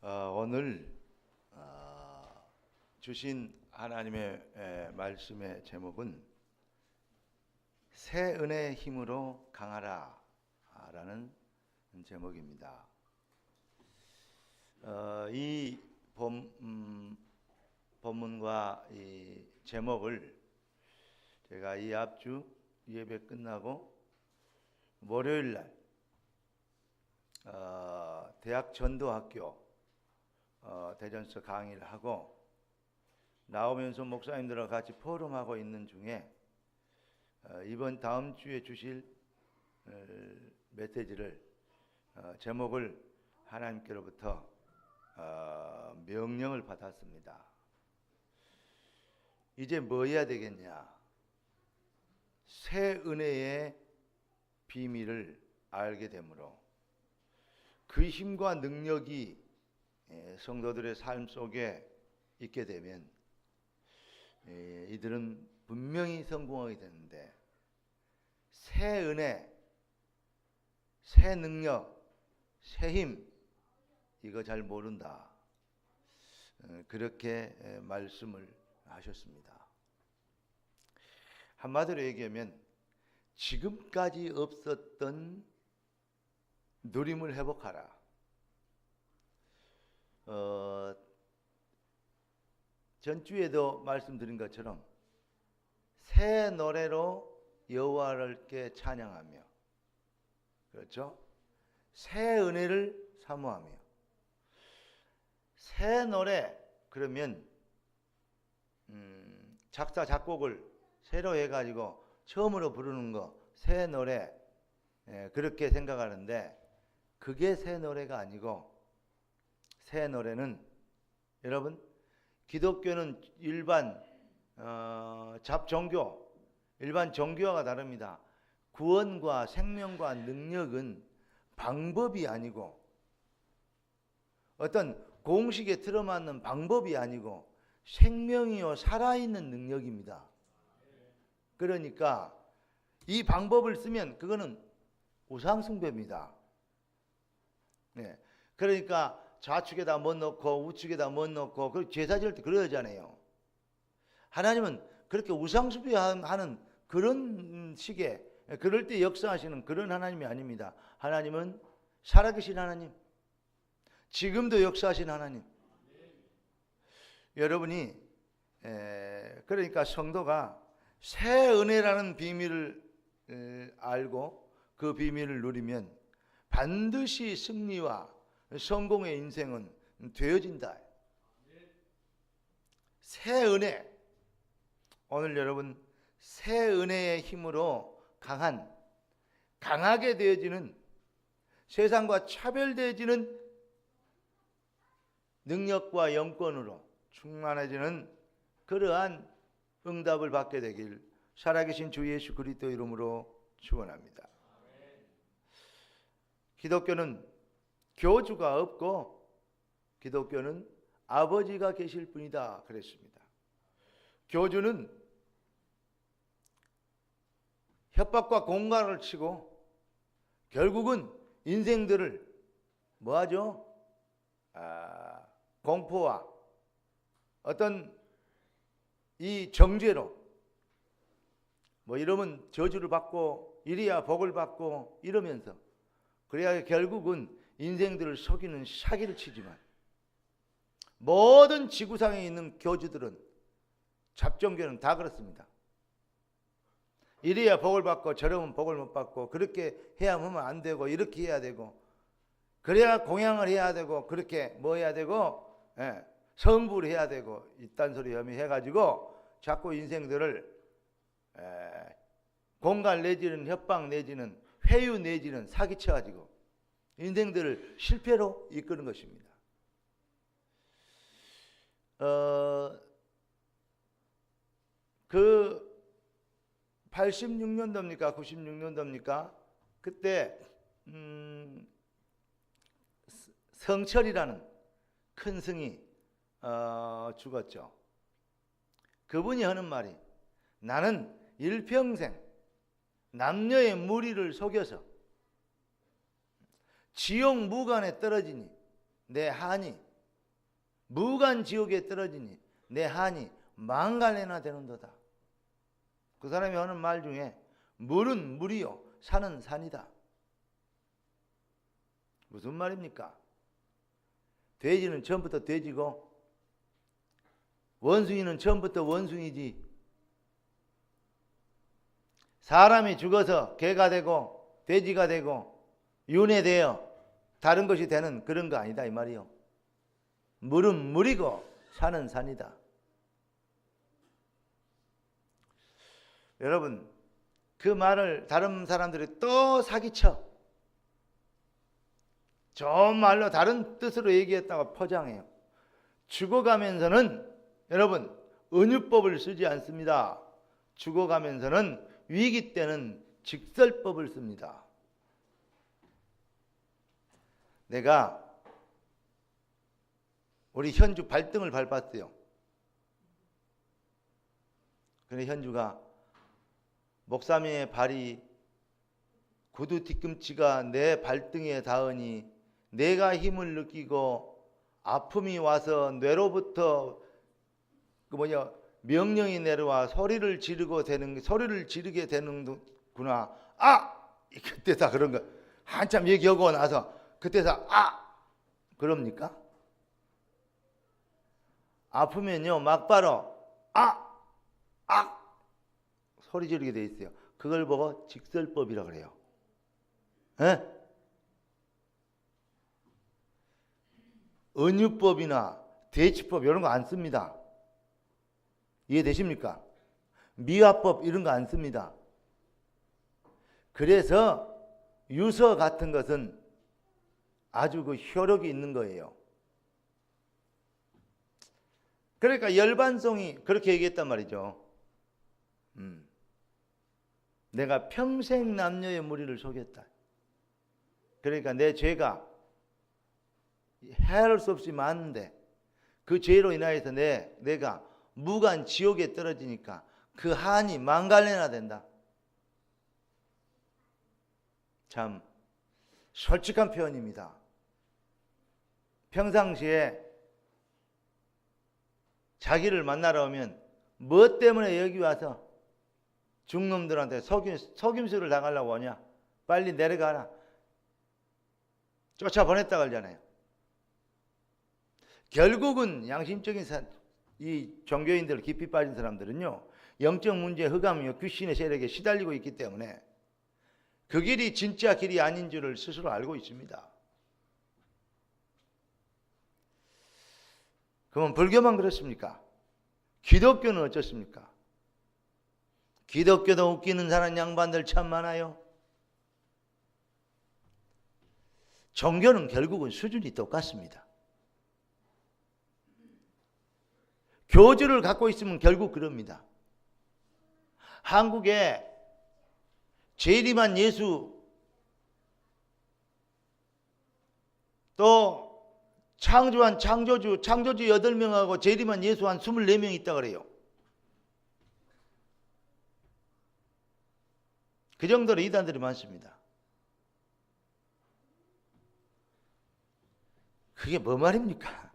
오늘 주신 하나님의 말씀의 제목은 새 은혜의 힘으로 강하라 라는 제목입니다. 이 본문과 이 제목을 제가 이 앞주 예배 끝나고 월요일날 대학 전도학교 대전서 강의를 하고 나오면서 목사님들과 같이 포럼하고 있는 중에 이번 다음 주에 주실 메시지를 제목을 하나님께로부터 명령을 받았습니다. 이제 뭐 해야 되겠냐? 새 은혜의 비밀을 알게 되므로 그 힘과 능력이 성도들의 삶 속에 있게 되면 이들은 분명히 성공하게 되는데, 새 은혜, 새 능력, 새 힘, 이거 잘 모른다, 그렇게 말씀을 하셨습니다. 한마디로 얘기하면 지금까지 없었던 누림을 회복하라. 전주에도 말씀드린 것처럼 새 노래로 여호와께 찬양하며, 그렇죠? 새 은혜를 사모하며, 새 노래, 그러면 작사 작곡을 새로 해가지고 처음으로 부르는 거 새 노래, 그렇게 생각하는데 그게 새 노래가 아니고, 새 노래는 여러분, 기독교는 일반 잡종교, 일반 종교와 다릅니다. 구원과 생명과 능력은 방법이 아니고, 어떤 공식에 틀어맞는 방법이 아니고 생명이요 살아있는 능력입니다. 그러니까 이 방법을 쓰면 그거는 우상숭배입니다. 그러니까 좌측에다 못 넣고 우측에다 못 넣고, 그 제사 지을 때 그러잖아요. 하나님은 그렇게 우상숭배하는 그런 식의, 그럴 때 역사하시는 그런 하나님이 아닙니다. 하나님은 살아계신 하나님, 지금도 역사하신 하나님. 여러분이 그러니까 성도가 새 은혜라는 비밀을 알고 그 비밀을 누리면 반드시 승리와 성공의 인생은 되어진다. 새 은혜. 오늘 여러분, 새 은혜의 힘으로 강하게 되어지는, 세상과 차별되어지는 능력과 영권으로 충만해지는 그러한 응답을 받게 되길 살아계신 주 예수 그리스도 이름으로 축원합니다. 기독교는 교주가 없고 기독교는 아버지가 계실 뿐이다 그랬습니다. 교주는 협박과 공갈을 치고 결국은 인생들을 뭐하죠? 공포와 어떤 이 정죄로, 뭐 이러면 저주를 받고 이래야 복을 받고 이러면서, 그래야 결국은 인생들을 속이는 사기를 치지만, 모든 지구상에 있는 교주들은, 잡종교는 다 그렇습니다. 이래야 복을 받고 저러면 복을 못 받고, 그렇게 해야 하면 안 되고 이렇게 해야 되고, 그래야 공양을 해야 되고, 그렇게 뭐 해야 되고, 성부를 해야 되고, 이딴 소리 해가지고 자꾸 인생들을 공갈 내지는 협박 내지는 회유 내지는 사기쳐가지고 인생들을 실패로 이끄는 것입니다. 86년도입니까? 96년도입니까? 그때 성철이라는 큰 승이 죽었죠. 그분이 하는 말이, 나는 일평생 남녀의 무리를 속여서 지옥 무간에 떨어지니 내 한이 무간 지옥에 떨어지니 내 한이 망갈래나 되는도다. 그 사람이 하는 말 중에 물은 물이요 산은 산이다. 무슨 말입니까? 돼지는 처음부터 돼지고 원숭이는 처음부터 원숭이지. 사람이 죽어서 개가 되고 돼지가 되고 윤회되어 다른 것이 되는 그런 거 아니다 이 말이요. 물은 물이고 산은 산이다. 여러분 그 말을 다른 사람들이 또 사기쳐 좋은 말로 다른 뜻으로 얘기했다고 포장해요. 죽어가면서는 여러분 은유법을 쓰지 않습니다. 죽어가면서는 위기 때는 직설법을 씁니다. 내가 우리 현주 발등을 밟았어요. 그래 현주가 목사님의 발이 구두 뒤꿈치가 내 발등에 닿으니 내가 힘을 느끼고 아픔이 와서 뇌로부터 명령이 내려와 소리를 지르게 되는구나. 그때다 그런 거 한참 얘기하고 나서 그때서 그럽니까? 아프면요 막바로 소리 지르게 돼 있어요. 그걸 보고 직설법이라고 그래요. 에? 은유법이나 대치법 이런 거 안 씁니다. 이해되십니까? 미화법 이런 거 안 씁니다. 그래서 유서 같은 것은 아주 그 효력이 있는 거예요. 그러니까 열반송이 그렇게 얘기했단 말이죠. 내가 평생 남녀의 무리를 속였다. 그러니까 내 죄가 헤아릴 수 없이 많은데 그 죄로 인하여서 내가 무간 지옥에 떨어지니까 그 한이 망갈래나 된다. 참 솔직한 표현입니다. 평상시에 자기를 만나러 오면 뭐 때문에 여기 와서 중놈들한테 속임수를 당하려고 오냐? 빨리 내려가라. 쫓아보냈다 그러잖아요. 결국은 양심적인 이 종교인들 깊이 빠진 사람들은요. 영적 문제, 흑암이요 귀신의 세력에 시달리고 있기 때문에 그 길이 진짜 길이 아닌 줄을 스스로 알고 있습니다. 그러면 불교만 그렇습니까? 기독교는 어떻습니까? 기독교도 웃기는 사람 양반들 참 많아요. 종교는 결국은 수준이 똑같습니다. 교주를 갖고 있으면 결국 그럽니다. 한국에 재림한 예수 또 창조주 8명하고 재림한 예수 한 24명 있다 그래요. 그 정도로 이단들이 많습니다. 그게 뭐 말입니까?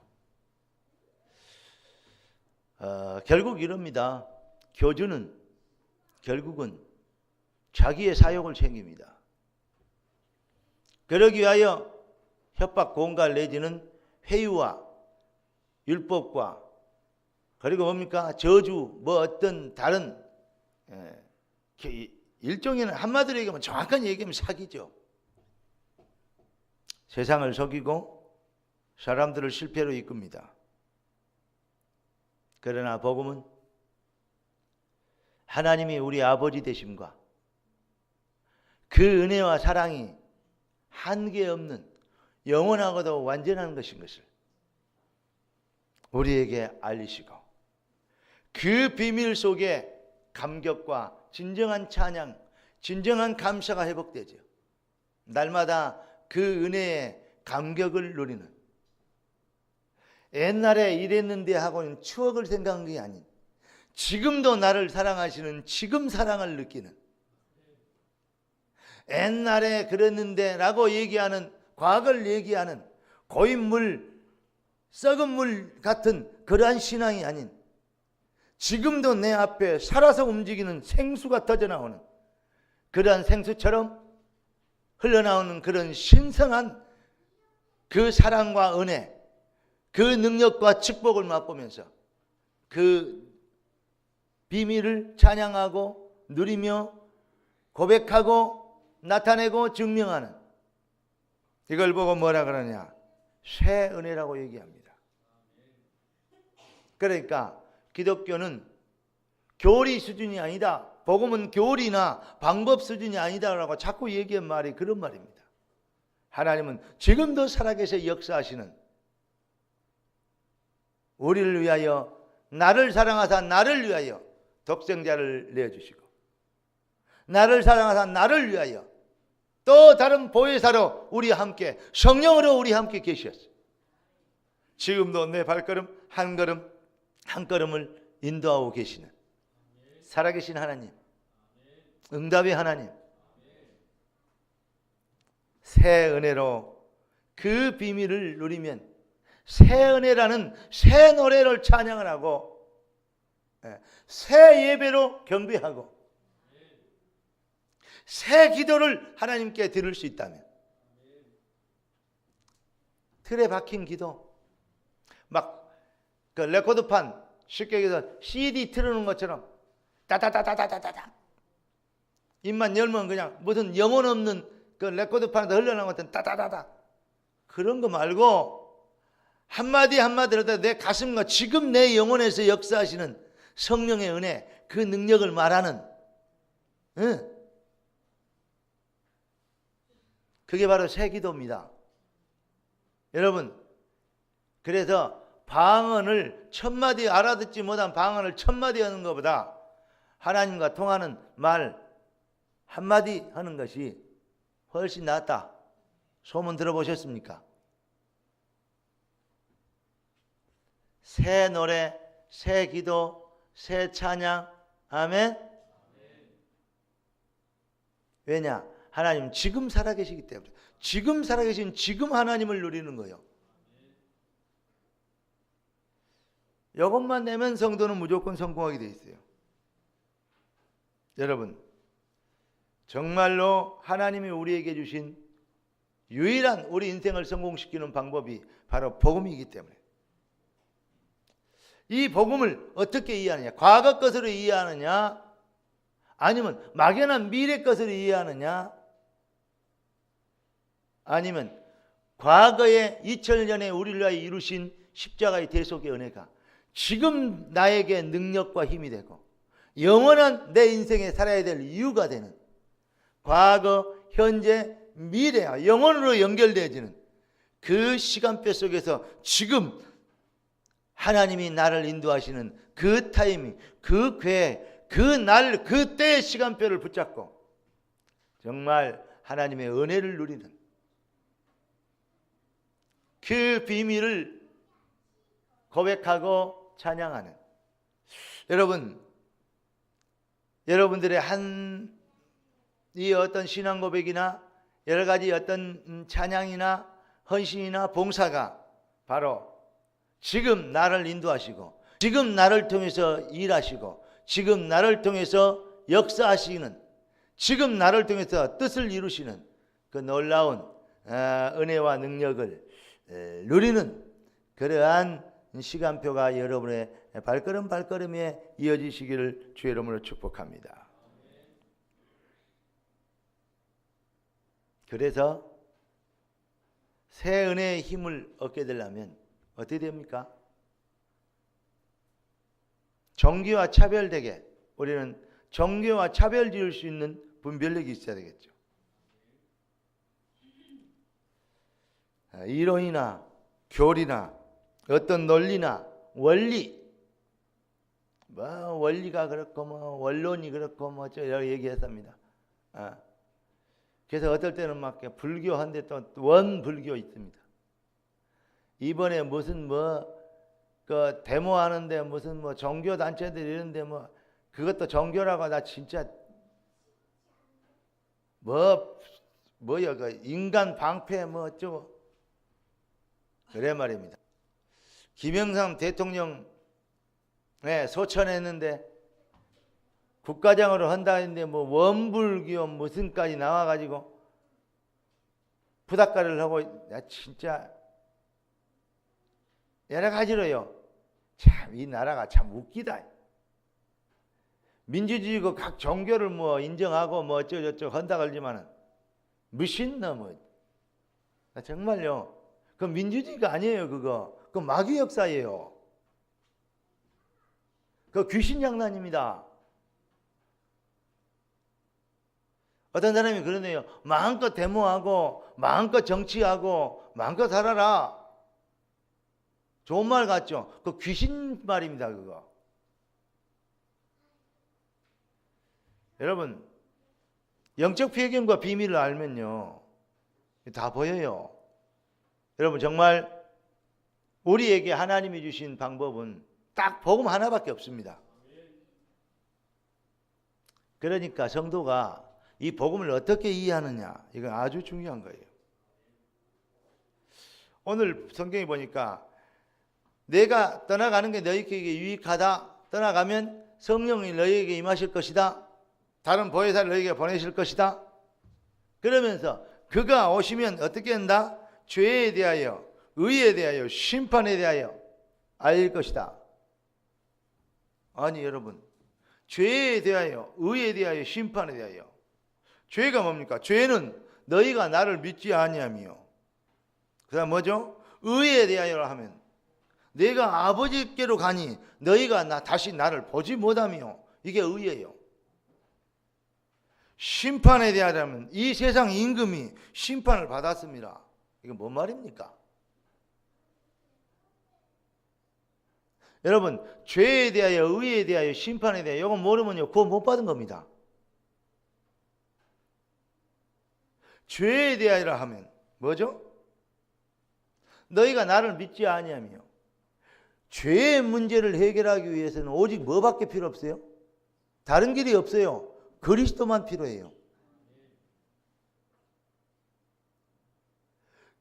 결국 이럽니다. 교주는 결국은 자기의 사욕을 챙깁니다. 그러기 위하여 협박, 공갈 내지는 회유와 율법과 그리고 뭡니까? 저주, 어떤 다른 일종의 한마디로 얘기하면 정확한 얘기하면 사기죠. 세상을 속이고 사람들을 실패로 이끕니다. 그러나 복음은 하나님이 우리 아버지 되심과 그 은혜와 사랑이 한계 없는 영원하고도 완전한 것인 것을 우리에게 알리시고 그 비밀 속에 감격과 진정한 찬양, 진정한 감사가 회복되죠. 날마다 그 은혜의 감격을 누리는 옛날에 이랬는데 하고는 추억을 생각한 게 아닌 지금도 나를 사랑하시는 지금 사랑을 느끼는 옛날에 그랬는데 라고 얘기하는 과거를 얘기하는 고인물 썩은 물 같은 그러한 신앙이 아닌 지금도 내 앞에 살아서 움직이는 생수가 터져나오는 그러한 생수처럼 흘러나오는 그런 신성한 그 사랑과 은혜, 그 능력과 축복을 맛보면서 그 비밀을 찬양하고 누리며 고백하고 나타내고 증명하는, 이걸 보고 뭐라 그러냐? 새 은혜라고 얘기합니다. 그러니까 기독교는 교리 수준이 아니다, 복음은 교리나 방법 수준이 아니다라고 자꾸 얘기한 말이 그런 말입니다. 하나님은 지금도 살아계셔 역사하시는, 우리를 위하여, 나를 사랑하사 나를 위하여 독생자를 내어주시고, 나를 사랑하사 나를 위하여 또 다른 보혜사로 우리와 함께, 성령으로 우리와 함께 계셨어요. 지금도 내 발걸음 한 걸음 한 걸음을 인도하고 계시는 살아계신 하나님, 응답의 하나님, 새 은혜로 그 비밀을 누리면 새 은혜라는 새 노래를 찬양을 하고 새 예배로 경배하고 새 기도를 하나님께 드릴 수 있다면, 틀에 박힌 기도, 막 그 레코드판, 쉽게 얘기해서 CD 틀어놓은 것처럼 따다다다다다다 입만 열면 그냥 무슨 영혼 없는 그 레코드판에다 흘러나온 것 같은 따다다다, 그런 거 말고 한마디 한마디로도 내 가슴과 지금 내 영혼에서 역사하시는 성령의 은혜, 그 능력을 말하는, 그게 바로 새 기도입니다. 여러분, 그래서 방언을 천마디, 알아듣지 못한 방언을 천마디 하는 것보다 하나님과 통하는 말 한마디 하는 것이 훨씬 낫다. 소문 들어보셨습니까? 새 노래, 새 기도, 새 찬양. 아멘. 왜냐? 하나님 지금 살아계시기 때문에. 지금 살아계신 지금 하나님을 누리는 거예요. 이것만 내면 성도는 무조건 성공하게 돼 있어요. 여러분, 정말로 하나님이 우리에게 주신 유일한 우리 인생을 성공시키는 방법이 바로 복음이기 때문에, 이 복음을 어떻게 이해하느냐? 과거 것으로 이해하느냐? 아니면 막연한 미래 것으로 이해하느냐? 아니면 과거에 2000년에 우리를 위하여 이루신 십자가의 대속의 은혜가 지금 나에게 능력과 힘이 되고 영원한 내 인생에 살아야 될 이유가 되는, 과거, 현재, 미래와 영원으로 연결되어지는 그 시간표 속에서 지금 하나님이 나를 인도하시는 그 타이밍, 그 계획, 그 날, 그 때의 시간표를 붙잡고 정말 하나님의 은혜를 누리는 그 비밀을 고백하고 찬양하는, 여러분들의 이 어떤 신앙 고백이나 여러 가지 어떤 찬양이나 헌신이나 봉사가 바로 지금 나를 인도하시고 지금 나를 통해서 일하시고 지금 나를 통해서 역사하시는, 지금 나를 통해서 뜻을 이루시는 그 놀라운 은혜와 능력을 누리는 그러한 시간표가 여러분의 발걸음 발걸음에 이어지시기를 주의 이름으로 축복합니다. 그래서 새 은혜의 힘을 얻게 되려면 어떻게 됩니까? 정죄와 차별되게 우리는 정죄와 차별 지을 수 있는 분별력이 있어야 되겠죠. 이론이나 교리나 어떤 논리나 원리, 원리가 그렇고 원론이 그렇고 여러 얘기했습니다. 그래서 어떨 때는 막 불교한데 또 원불교 있습니다. 이번에 무슨 그 데모하는데 무슨 종교 단체들 이런데 그것도 종교라고, 나 진짜 그 인간 방패 어쩌고 그래 말입니다. 김영삼 대통령 소천했는데 국가장으로 한다 했는데 뭐 원불기원 무슨까지 나와가지고 부닥가를 하고 진짜 여러 가지로요. 참 이 나라가 참 웃기다. 민주주의고 각 종교를 뭐 인정하고 뭐 어쩌고저쩌고 한다 그러지만은 미친놈은 정말요. 그 민주주의가 아니에요. 그거 마귀 역사예요. 그 귀신 장난입니다. 어떤 사람이 그러네요. 마음껏 데모하고 마음껏 정치하고 마음껏 살아라. 좋은 말 같죠? 그 귀신 말입니다. 그거. 여러분 영적 표현과 비밀을 알면요 다 보여요. 여러분 정말 우리에게 하나님이 주신 방법은 딱 복음 하나밖에 없습니다. 그러니까 성도가 이 복음을 어떻게 이해하느냐 이건 아주 중요한 거예요. 오늘 성경에 보니까 내가 떠나가는 게 너희에게 유익하다. 떠나가면 성령이 너희에게 임하실 것이다. 다른 보혜사를 너희에게 보내실 것이다. 그러면서 그가 오시면 어떻게 한다? 죄에 대하여, 의에 대하여, 심판에 대하여 알릴 것이다. 아니 여러분, 죄에 대하여, 의에 대하여, 심판에 대하여. 죄가 뭡니까? 죄는 너희가 나를 믿지 아니하며. 그 다음 뭐죠? 의에 대하여 하면 내가 아버지께로 가니 너희가 다시 나를 보지 못하며. 이게 의예요. 심판에 대하자면 이 세상 임금이 심판을 받았습니다. 이건 뭔 말입니까? 여러분 죄에 대하여 의에 대하여 심판에 대하여 이건 모르면요 구원 못 받은 겁니다. 죄에 대하여 하면 뭐죠? 너희가 나를 믿지 아니하며. 죄의 문제를 해결하기 위해서는 오직 뭐밖에 필요 없어요? 다른 길이 없어요. 그리스도만 필요해요.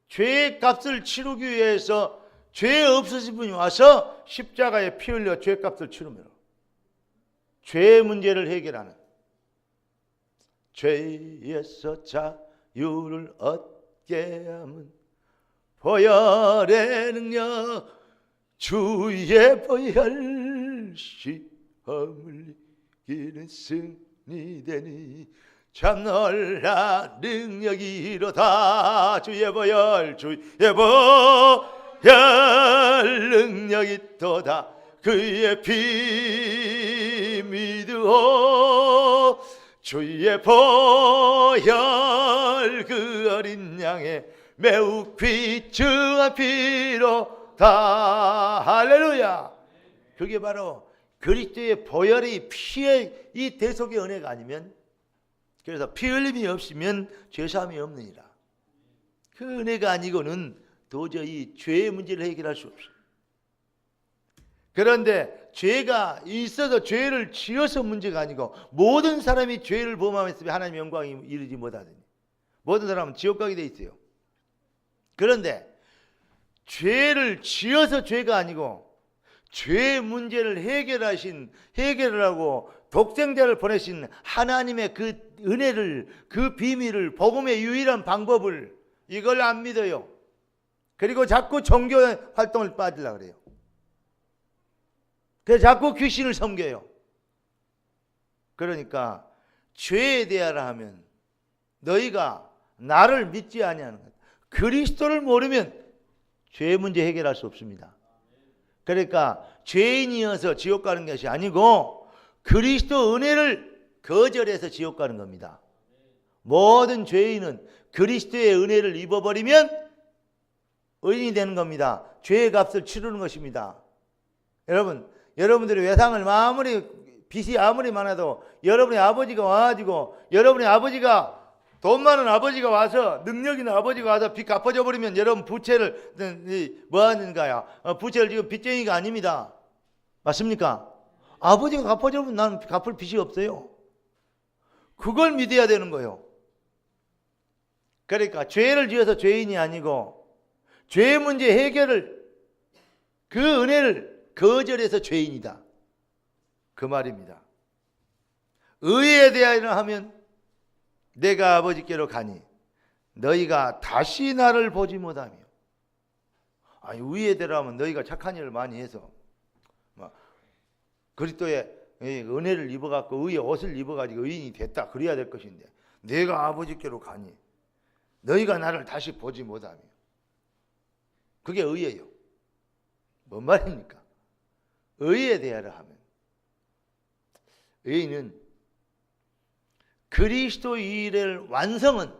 죄의 값을 치르기 위해서 죄 없으신 분이 와서 십자가에 피 흘려 죄 값을 치르면 죄의 문제를 해결하는, 죄에서 자유를 얻게 함은 보혈의 능력, 주의 보혈 시험을 이기는 승리 되니 참 놀라 능력이로다. 주의 보혈 능력이 또다. 그의 피 믿으오. 주의 보혈 그 어린 양의 매우 귀중한 피로다. 할렐루야. 그게 바로 그리스도의 보혈의 피의 이 대속의 은혜가 아니면, 그래서 피 흘림이 없으면 죄사함이 없느니라. 그 은혜가 아니고는 도저히 죄의 문제를 해결할 수 없어요. 그런데 죄가 있어서 죄를 지어서 문제가 아니고 모든 사람이 죄를 범하였으면 하나님의 영광이 이르지 못하더니 모든 사람은 지옥 가게 돼 있어요. 그런데 죄를 지어서 죄가 아니고 죄의 문제를 해결을 하고 독생자를 보내신 하나님의 그 은혜를, 그 비밀을, 복음의 유일한 방법을 이걸 안 믿어요. 그리고 자꾸 종교 활동을 빠지려고 그래요. 그래서 자꾸 귀신을 섬겨요. 그러니까 죄에 대하라 하면 너희가 나를 믿지 아니하는 것. 그리스도를 모르면 죄 문제 해결할 수 없습니다. 그러니까 죄인이어서 지옥 가는 것이 아니고 그리스도 은혜를 거절해서 지옥 가는 겁니다. 모든 죄인은 그리스도의 은혜를 입어버리면 의인이 되는 겁니다. 죄의 값을 치르는 것입니다. 여러분들이 외상을 빚이 아무리 많아도 여러분의 아버지가 와가지고 여러분의 아버지가 돈 많은 아버지가 와서 능력 있는 아버지가 와서 빚 갚아줘 버리면 여러분 부채를 뭐 하는가요? 부채를 지금 빚쟁이가 아닙니다. 맞습니까? 아버지가 갚아줘 버리면 나는 갚을 빚이 없어요. 그걸 믿어야 되는 거예요. 그러니까 죄를 지어서 죄인이 아니고 죄의 문제 해결을 그 은혜를 거절해서 죄인이다. 그 말입니다. 의에 대하여 하면 내가 아버지께로 가니 너희가 다시 나를 보지 못하며. 아니, 의에 대하면 너희가 착한 일을 많이 해서 그리스도의 은혜를 입어갖고 의의 옷을 입어가지고 의인이 됐다 그래야 될 것인데 내가 아버지께로 가니 너희가 나를 다시 보지 못하며. 그게 의예요. 뭔 말입니까? 의에 대하여 하면 의인은 그리스도 일의 완성은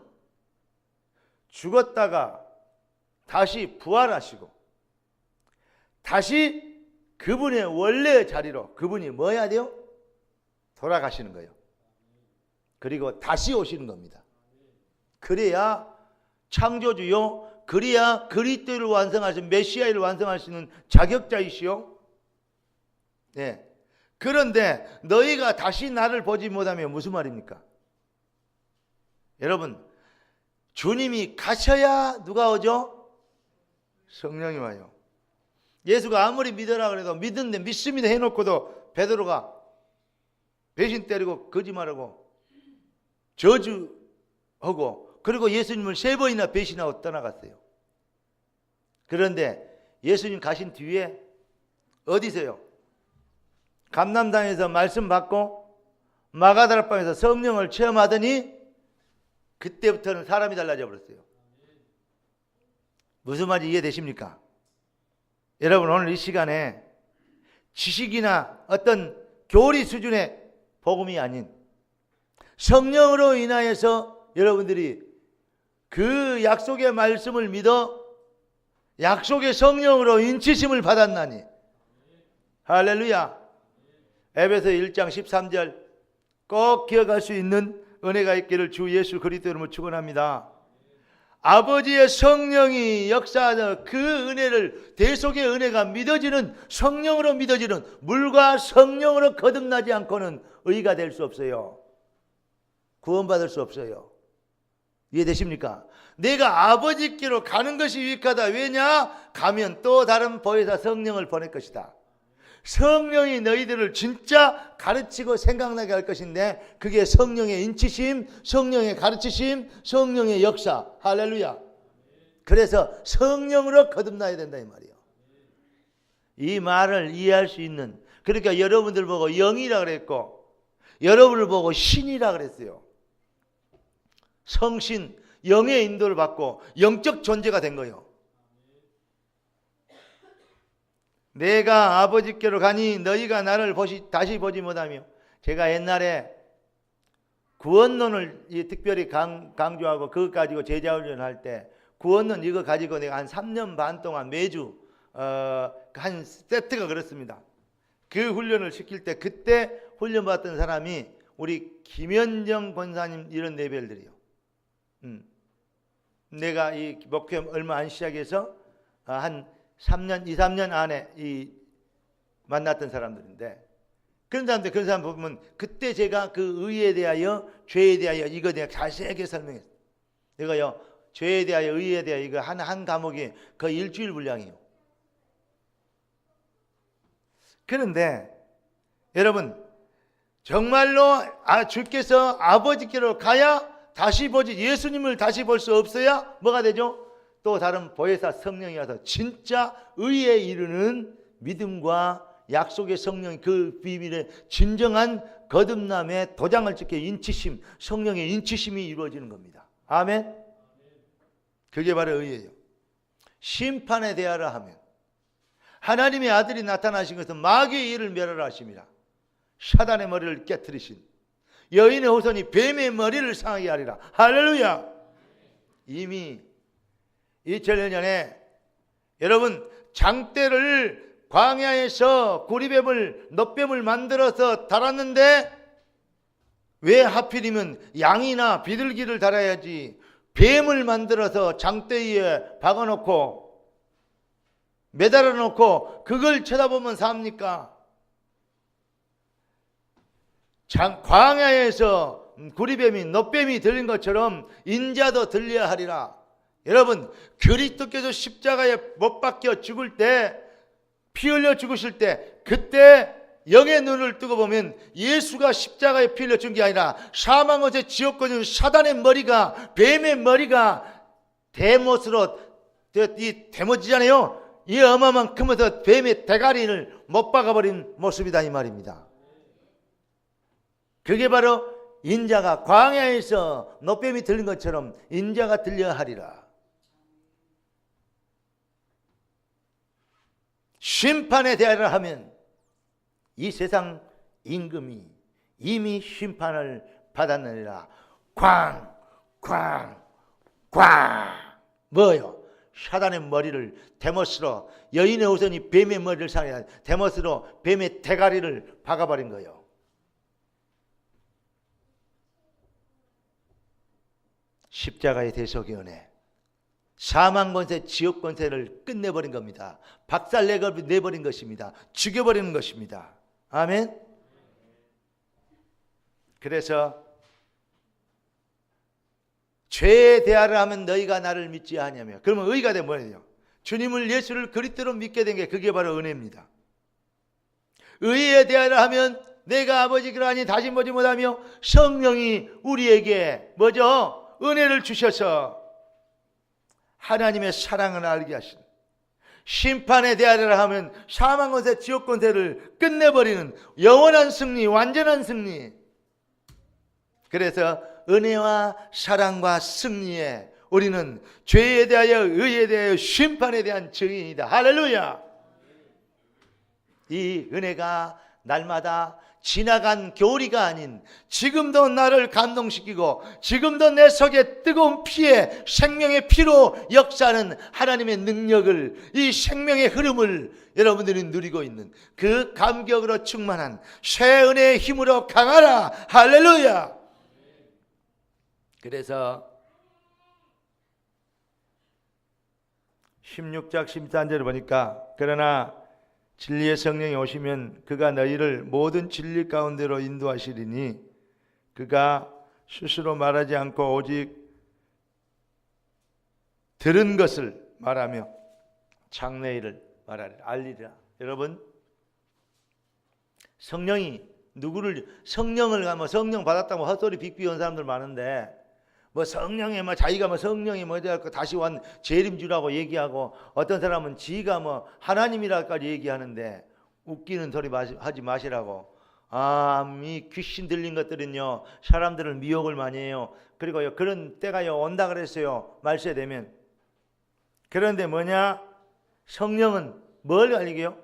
죽었다가 다시 부활하시고 다시 그분의 원래의 자리로 그분이 뭐 해야 돼요? 돌아가시는 거예요. 그리고 다시 오시는 겁니다. 그래야 창조주요, 그래야 그리스도를 완성하신 메시아를 완성하시는 자격자이시요. 네. 그런데 너희가 다시 나를 보지 못하면 무슨 말입니까? 여러분, 주님이 가셔야 누가 오죠? 성령이 와요. 예수가 아무리 믿으라 그래도 믿는데 믿습니다 해놓고도 베드로가 배신 때리고 거짓말하고 저주하고 그리고 예수님을 3번이나 배신하고 떠나갔어요. 그런데 예수님 가신 뒤에 어디서요? 감람당에서 말씀 받고 마가다락방에서 성령을 체험하더니 그때부터는 사람이 달라져 버렸어요. 무슨 말인지 이해되십니까? 여러분, 오늘 이 시간에 지식이나 어떤 교리 수준의 복음이 아닌 성령으로 인하여서 여러분들이 그 약속의 말씀을 믿어 약속의 성령으로 인치심을 받았나니. 할렐루야. 에베소 1장 13절 꼭 기억할 수 있는 은혜가 있기를 주 예수 그리스도 이름으로 축원합니다. 아버지의 성령이 역사하는 그 은혜를, 대속의 은혜가 믿어지는, 성령으로 믿어지는, 물과 성령으로 거듭나지 않고는 의가 될 수 없어요. 구원받을 수 없어요. 이해되십니까? 내가 아버지께로 가는 것이 유익하다. 왜냐? 가면 또 다른 보혜사 성령을 보낼 것이다. 성령이 너희들을 진짜 가르치고 생각나게 할 것인데 그게 성령의 인치심, 성령의 가르치심, 성령의 역사. 할렐루야. 그래서 성령으로 거듭나야 된다 이 말이에요. 이 말을 이해할 수 있는, 그러니까 여러분들 보고 영이라 그랬고 여러분을 보고 신이라 그랬어요. 성신, 영의 인도를 받고 영적 존재가 된 거예요. 내가 아버지께로 가니 너희가 나를 다시 보지 못하며. 제가 옛날에 구원론을 특별히 강조하고 그것 가지고 제자훈련을 할 때 구원론 이거 가지고 내가 한 3년 반 동안 매주 한 세트가 그렇습니다. 그 훈련을 시킬 때 그때 훈련 받던 사람이 우리 김현정 권사님 이런 레벨들이요. 내가 이 목회 얼마 안 시작해서 한 3년, 2, 3년 안에 만났던 사람들인데 그런 사람 보면 그때 제가 그 의에 대하여, 죄에 대하여 이거 내가 자세하게 설명했어요. 내가요, 죄에 대하여, 의에 대하여 이거 한 과목이 거의 일주일 분량이에요. 그런데 여러분, 정말로 주께서 아버지께로 가야 다시 보지, 예수님을 다시 볼 수 없어야 뭐가 되죠? 또 다른 보혜사 성령이 와서 진짜 의에 이르는 믿음과 약속의 성령, 그 비밀의 진정한 거듭남의 도장을 찍게 인치심, 성령의 인치심이 이루어지는 겁니다. 아멘. 그게 바로 의예요. 심판에 대하여 하면 하나님의 아들이 나타나신 것은 마귀의 일을 멸하라 하심이라. 사단의 머리를 깨뜨리신 여인의 후손이 뱀의 머리를 상하게 하리라. 할렐루야. 이미 2000년 전에 여러분 장대를 광야에서 구리뱀을, 놋뱀을 만들어서 달았는데 왜 하필이면 양이나 비둘기를 달아야지 뱀을 만들어서 장대 위에 박아놓고 매달아 놓고 그걸 쳐다보면 삽니까? 광야에서 구리뱀이 놋뱀이 들린 것처럼 인자도 들려야 하리라. 여러분, 그리스도께서 십자가에 못 박혀 죽을 때 피 흘려 죽으실 때 그때 영의 눈을 뜨고 보면 예수가 십자가에 피 흘려 죽은 게 아니라 사망의 지옥권인 사단의 머리가, 뱀의 머리가 대못으로 이 대못이잖아요. 이 어마어마한 크면서 뱀의 대가리를 못 박아버린 모습이다 이 말입니다. 그게 바로 인자가 광야에서 노뱀이 들린 것처럼 인자가 들려야 하리라. 심판에 대하여 하면 이 세상 임금이 이미 심판을 받았느니라. 쾅 뭐요? 사단의 머리를 데모스로, 여인의 우선이 뱀의 머리를 상해 데모스로 뱀의 대가리를 박아버린 거예요. 십자가의 대속의 은혜, 사망 권세, 지옥 권세를 끝내버린 겁니다. 박살내버린 것입니다. 죽여버리는 것입니다. 아멘. 그래서 죄에 대하여 하면 너희가 나를 믿지 아니하며, 그러면 의가 되면 뭐예요? 주님을, 예수를 그리스도로 믿게 된 게 그게 바로 은혜입니다. 의에 대하여 하면 내가 아버지 그러하니 다시 보지 못하며 성령이 우리에게 뭐죠? 은혜를 주셔서 하나님의 사랑을 알게 하신, 심판에 대하여 하면 사망 권세, 지옥 권세를 끝내버리는 영원한 승리, 완전한 승리. 그래서 은혜와 사랑과 승리에 우리는 죄에 대하여, 의에 대하여, 심판에 대한 증인이다. 할렐루야. 이 은혜가 날마다 지나간 교리가 아닌 지금도 나를 감동시키고 지금도 내 속에 뜨거운 피에 생명의 피로 역사하는 하나님의 능력을, 이 생명의 흐름을 여러분들이 누리고 있는 그 감격으로 충만한 새 은혜의 힘으로 강하라. 할렐루야. 그래서 16장 13절을 보니까 그러나 진리의 성령이 오시면 그가 너희를 모든 진리 가운데로 인도하시리니 그가 스스로 말하지 않고 오직 들은 것을 말하며 장래일을 말하리라. 알리리라. 여러분, 성령이 누구를, 성령을 가면 성령 받았다고 헛소리 빅비운 사람들 많은데, 뭐 성령이 뭐 자기가 뭐 성령이 뭐지 다시 완 재림주라고 얘기하고, 어떤 사람은 지가 뭐 하나님이라까지 얘기하는데 웃기는 소리 하지 마시라고. 이 귀신 들린 것들은요 사람들을 미혹을 많이 해요. 그리고요 그런 때가요 온다 그랬어요, 말세 되면. 그런데 뭐냐, 성령은 뭘 알리게요?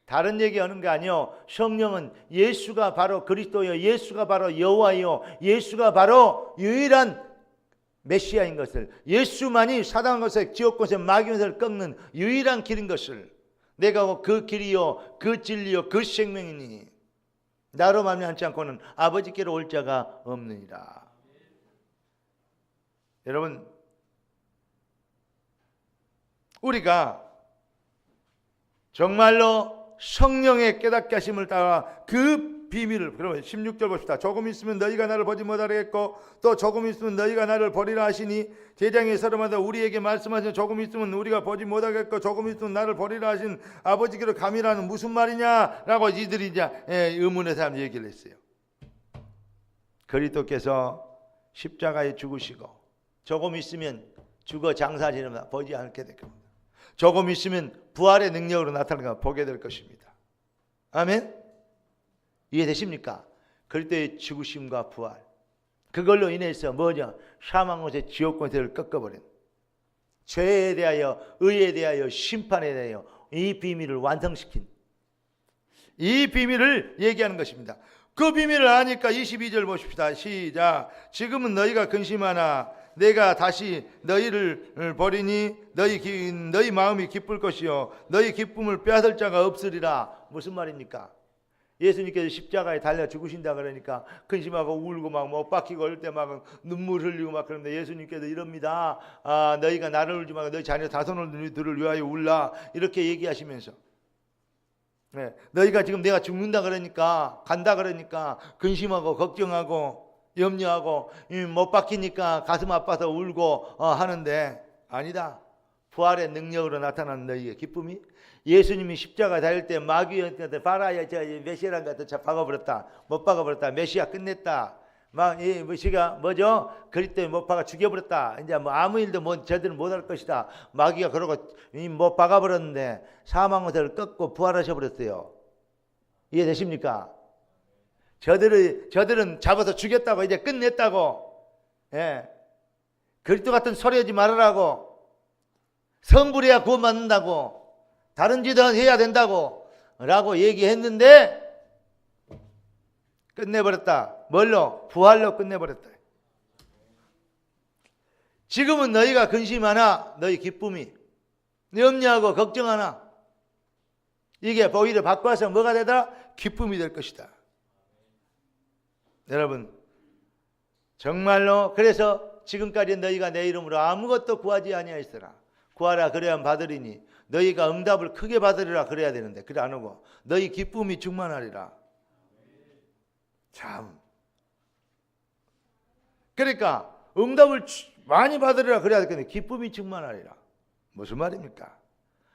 다른 얘기하는 게 아니요, 성령은 예수가 바로 그리스도요, 예수가 바로 여호와요, 예수가 바로 유일한 메시아인 것을, 예수만이 사단 것에, 지옥 것에, 마귀 것을 꺾는 유일한 길인 것을, 내가 그 길이요 그 진리요 그 생명이니 나로 말미암지 않고는 아버지께로 올 자가 없느니라. 여러분, 우리가 정말로 성령의 깨닫게 하심을 따라 그 비밀을, 그러면 16절 봅시다. 조금 있으면 너희가 나를 보지 못하겠고 또 조금 있으면 너희가 나를 보리라 하시니, 제장의 서름마다 우리에게 말씀하신 조금 있으면 우리가 보지 못하겠고 조금 있으면 나를 보리라 하신 아버지께로 감이라는 무슨 말이냐라고 이들이 이제 의문의 사람 얘기를 했어요. 그리스도께서 십자가에 죽으시고 조금 있으면 죽어 장사지는 보지 않게 될 겁니다. 조금 있으면 부활의 능력으로 나타나는 걸 보게 될 것입니다. 아멘. 이해되십니까? 그리스도의 죽으심과 부활, 그걸로 인해서 뭐냐, 사망권세, 지옥 권세를 꺾어버린, 죄에 대하여, 의에 대하여, 심판에 대하여 이 비밀을 완성시킨, 이 비밀을 얘기하는 것입니다. 그 비밀을 아니까 22절 보십시다. 시작. 지금은 너희가 근심하나 내가 다시 너희를 버리니 너희 마음이 기쁠 것이요 너희 기쁨을 빼앗을 자가 없으리라. 무슨 말입니까? 예수님께서 십자가에 달려 죽으신다 그러니까 근심하고 울고 막 못 박히고 올 때 막 눈물 흘리고 막 그런데 예수님께서 이럽니다. 너희가 나를 울지 말고 너희 자녀 자손들을 위하여 울라, 이렇게 얘기하시면서, 너희가 지금 내가 죽는다 그러니까, 간다 그러니까 근심하고 걱정하고 염려하고 못 박히니까 가슴 아파서 울고 하는데, 아니다. 부활의 능력으로 나타나는 너희의 기쁨이, 예수님이 십자가 달릴 때 마귀한테 바라야 저 메시아란 것도 박아버렸다, 못 박아버렸다, 메시아 끝냈다, 막 이 메시아가 뭐죠? 그리스도에 못 박아 죽여버렸다, 이제 뭐 아무 일도 저들은 못할 것이다, 마귀가 그러고 못 박아버렸는데 사망을 꺾고 부활하셔버렸어요. 이해되십니까? 저들은 잡아서 죽였다고, 이제 끝냈다고, 예. 그리스도 같은 소리 하지 말으라고, 성불해야 구원받는다고, 다른 짓은 해야 된다고 라고 얘기했는데 끝내버렸다. 뭘로? 부활로 끝내버렸다. 지금은 너희가 근심하나 너희 기쁨이, 염려하고 걱정하나 이게 오히려 바꿔서 뭐가 되더라? 기쁨이 될 것이다. 여러분, 정말로 그래서 지금까지 너희가 내 이름으로 아무것도 구하지 아니하였으나 구하라 그래야 받으리니 너희가 응답을 크게 받으리라 그래야 되는데 그래 안 오고 너희 기쁨이 충만하리라. 참, 그러니까 응답을 많이 받으리라 그래야 되는데 기쁨이 충만하리라. 무슨 말입니까?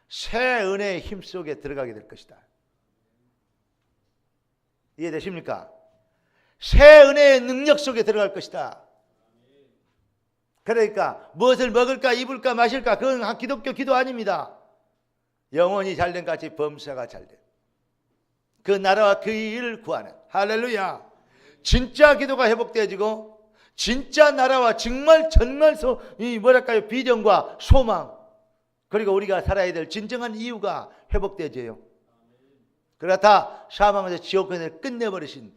새 은혜의 힘 속에 들어가게 될 것이다. 이해되십니까? 새 은혜의 능력 속에 들어갈 것이다. 그러니까 무엇을 먹을까 입을까 마실까 그건 기독교 기도 아닙니다. 영혼이 잘된 같이 범사가 잘된 그 나라와 그 일을 구하는, 할렐루야, 진짜 기도가 회복되어지고 진짜 나라와 정말 이 뭐랄까요, 비전과 소망, 그리고 우리가 살아야 될 진정한 이유가 회복되어져요. 그렇다 사망에서 지옥권을 끝내버리신,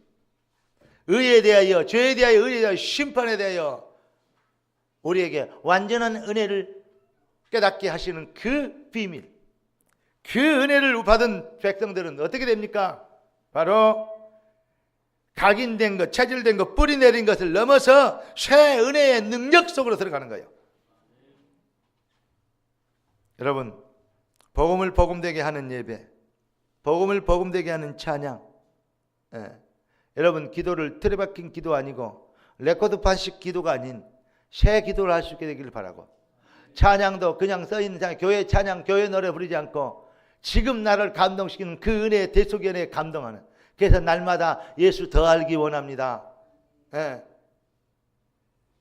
의에 대하여, 죄에 대하여, 의에 대하여, 심판에 대하여 우리에게 완전한 은혜를 깨닫게 하시는 그 비밀, 그 은혜를 받은 백성들은 어떻게 됩니까? 바로 각인된 것, 체질된 것, 뿌리 내린 것을 넘어서 새 은혜의 능력 속으로 들어가는 거예요. 여러분, 복음을 복음되게 하는 예배, 복음을 복음되게 하는 찬양, 여러분 기도를 틀에 박힌 기도 아니고 레코드판식 기도가 아닌 새 기도를 할 수 있게 되기를 바라고, 찬양도 그냥 써있는 교회 찬양, 교회 노래 부르지 않고 지금 나를 감동시키는 그 은혜의 대속의 은혜에 감동하는, 그래서 날마다 예수 더 알기 원합니다.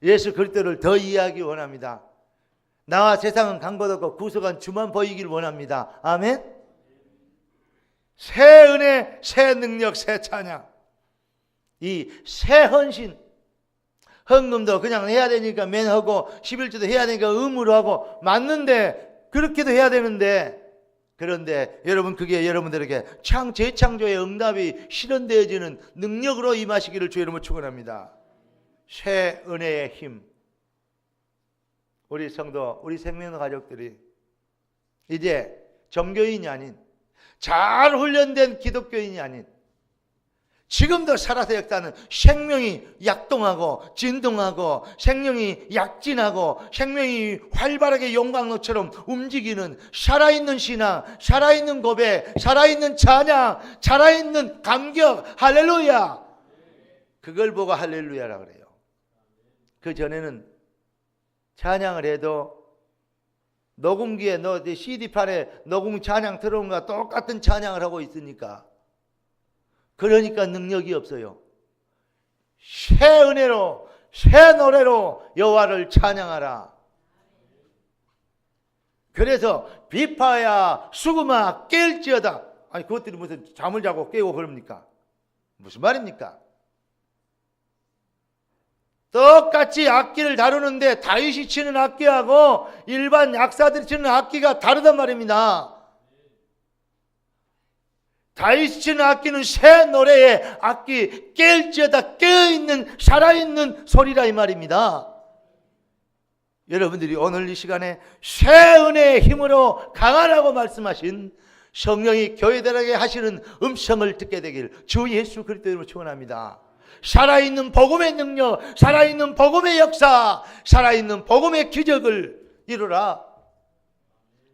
예수 그리스도를 더 이해하기 원합니다. 나와 세상은 강보없고 구속한 주만 보이길 원합니다. 아멘. 새 은혜, 새 능력, 새 찬양, 이 새 헌신, 헌금도 그냥 해야 되니까 맨 하고 11조도 해야 되니까 의무로 하고 맞는데 그렇게도 해야 되는데, 그런데 여러분 그게 여러분들에게 재창조의 응답이 실현되어지는 능력으로 임하시기를 주의 이름으로 축원합니다. 새 은혜의 힘, 우리 성도, 우리 생명 가족들이 이제 종교인이 아닌, 잘 훈련된 기독교인이 아닌, 지금도 살아서 역사하는, 생명이 약동하고 진동하고 생명이 약진하고 생명이 활발하게 용광로처럼 움직이는 살아있는 신앙, 살아있는 고백, 살아있는 찬양, 살아있는 감격, 할렐루야, 그걸 보고 할렐루야라고 그래요. 그 전에는 찬양을 해도 녹음기에 CD판에 녹음 찬양 들어온 거와 똑같은 찬양을 하고 있으니까, 그러니까 능력이 없어요. 새 은혜로, 새 노래로 여호와를 찬양하라. 그래서 비파야 수금아 깰지어다. 아니 그것들이 무슨 잠을 자고 깨고 그럽니까? 무슨 말입니까? 똑같이 악기를 다루는데 다윗이 치는 악기하고 일반 약사들이 치는 악기가 다르단 말입니다. 다윗이 치는 악기는 새 노래의 악기, 깰지어다, 깨어있는 살아있는 소리라 이 말입니다. 여러분들이 오늘 이 시간에 새 은혜의 힘으로 강하라고 말씀하신 성령이 교회들에게 하시는 음성을 듣게 되길 주 예수 그리스도 이름으로 축원합니다. 살아있는 복음의 능력, 살아있는 복음의 역사, 살아있는 복음의 기적을 이루라.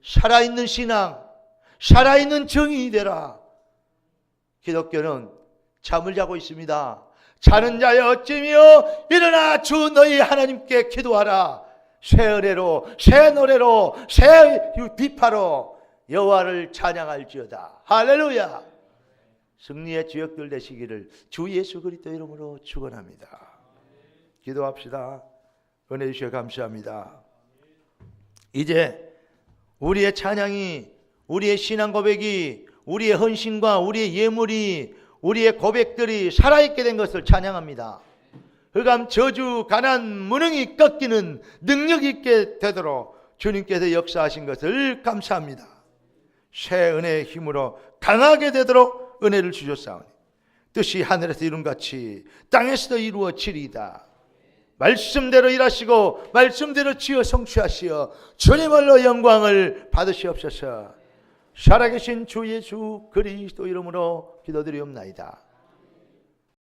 살아있는 신앙, 살아있는 정의이 되라. 기독교는 잠을 자고 있습니다. 자는 자여 어찌며 일어나 주 너희 하나님께 기도하라. 새 은혜로, 새 노래로, 새 비파로 여호와를 찬양할지어다. 할렐루야. 승리의 주역들 되시기를 주 예수 그리스도 이름으로 축원합니다. 기도합시다. 은혜 주셔 감사합니다. 이제 우리의 찬양이, 우리의 신앙 고백이, 우리의 헌신과 우리의 예물이, 우리의 고백들이 살아있게 된 것을 찬양합니다. 흑암, 저주, 가난, 무능이 꺾이는 능력 있게 되도록 주님께서 역사하신 것을 감사합니다. 새 은혜의 힘으로 강하게 되도록 은혜를 주셨사오니 뜻이 하늘에서 이룬같이 땅에서도 이루어지리이다. 말씀대로 일하시고 말씀대로 지어 성취하시어 주님을로 영광을 받으시옵소서. 살아계신 주 예수 그리스도 이름으로 기도드리옵나이다.